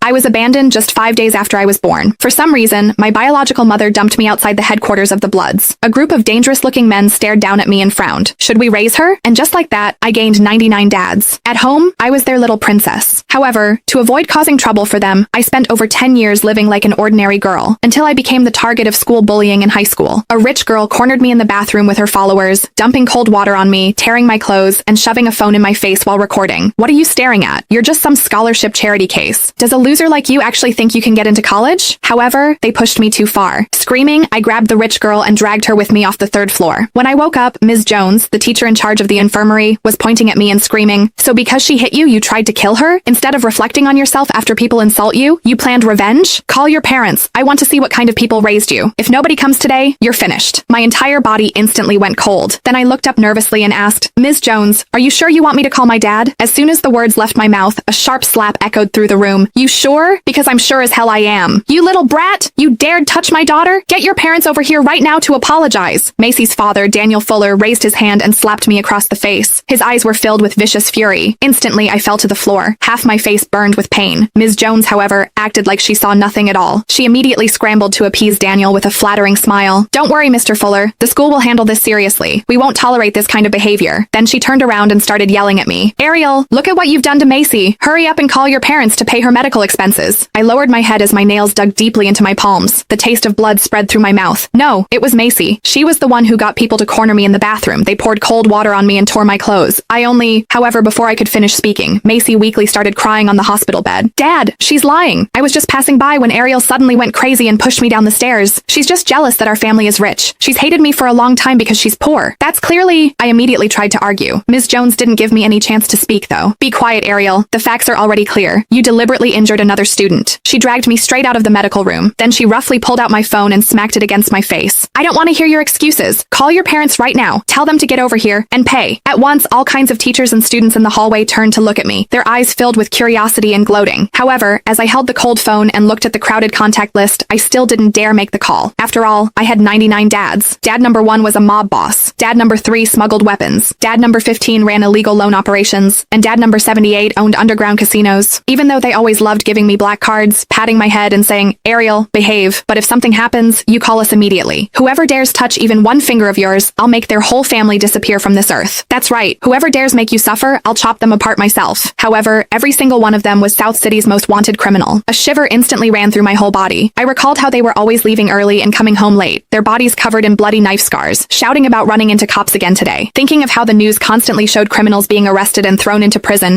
I was abandoned just 5 days after I was born. For some reason, my biological mother dumped me outside the headquarters of the Bloods. A group of dangerous-looking men stared down at me and frowned. Should we raise her? And just like that, I gained 99 dads. At home, I was their little princess. However, to avoid causing trouble for them, I spent over 10 years living like an ordinary girl, until I became the target of school bullying in high school. A rich girl cornered me in the bathroom with her followers, dumping cold water on me, tearing my clothes, and shoving a phone in my face while recording. What are you staring at? You're just some scholarship charity case. Does a loser like you actually think you can get into college? However, they pushed me too far. Screaming, I grabbed the rich girl and dragged her with me off the 3rd floor. When I woke up, Ms. Jones, the teacher in charge of the infirmary, was pointing at me and screaming, "So because she hit you, you tried to kill her? Instead of reflecting on yourself after people insult you, you planned revenge? Call your parents. I want to see what kind of people raised you. If nobody comes today, you're finished." My entire body instantly went cold. Then I looked up nervously and asked, "Ms. Jones, are you sure you want me to call my dad?" As soon as the words left my mouth, a sharp slap echoed through the room. "You sure? Because I'm sure as hell I am. You little brat! You dared touch my daughter? Get your parents over here right now to apologize." Macy's father, Daniel Fuller, raised his hand and slapped me across the face. His eyes were filled with vicious fury. Instantly, I fell to the floor. Half my face burned with pain. Ms. Jones, however, acted like she saw nothing at all. She immediately scrambled to appease Daniel with a flattering smile. "Don't worry, Mr. Fuller. The school will handle this seriously. We won't tolerate this kind of behavior." Then she turned around and started yelling at me. "Ariel, look at what you've done to Macy. Hurry up and call your parents to pay her medical expenses." I lowered my head as my nails dug deeply into my palms. The taste of blood spread through my mouth. No, it was Macy. She was the one who got people to corner me in the bathroom. They poured cold water on me and tore my clothes. However, before I could finish speaking, Macy weakly started crying on the hospital bed. "Dad, she's lying. I was just passing by when Ariel suddenly went crazy and pushed me down the stairs. She's just jealous that our family is rich. She's hated me for a long time because she's poor. That's clearly—" I immediately tried to argue. Ms. Jones didn't give me any chance to speak, though. "Be quiet, Ariel. The facts are already clear. You deliberately injured another student." She dragged me straight out of the medical room. Then she roughly pulled out my phone and smacked it against my face. "I don't want to hear your excuses. Call your parents right now. Tell them to get over here and pay." At once, all kinds of teachers and students in the hallway turned to look at me, their eyes filled with curiosity and gloating. However, as I held the cold phone and looked at the crowded contact list, I still didn't dare make the call. After all, I had 99 dads. Dad number 1 was a mob boss. Dad number 3 smuggled weapons. Dad number 15 ran illegal loan operations. And dad number 78 owned underground casinos. Even though they always loved giving me black cards, patting my head and saying, "Ariel, behave. But if something happens, you call us immediately. Whoever dares touch even one finger of yours, I'll make their whole family disappear from this earth." That's right. Whoever dares make you suffer, I'll chop them apart myself. However, every single one of them was South City's most wanted criminal. A shiver instantly ran through my whole body. I recalled how they were always leaving early and coming home late, their bodies covered in bloody knife scars, shouting about running into cops again today. Thinking of how the news constantly showed criminals being arrested and thrown into prison,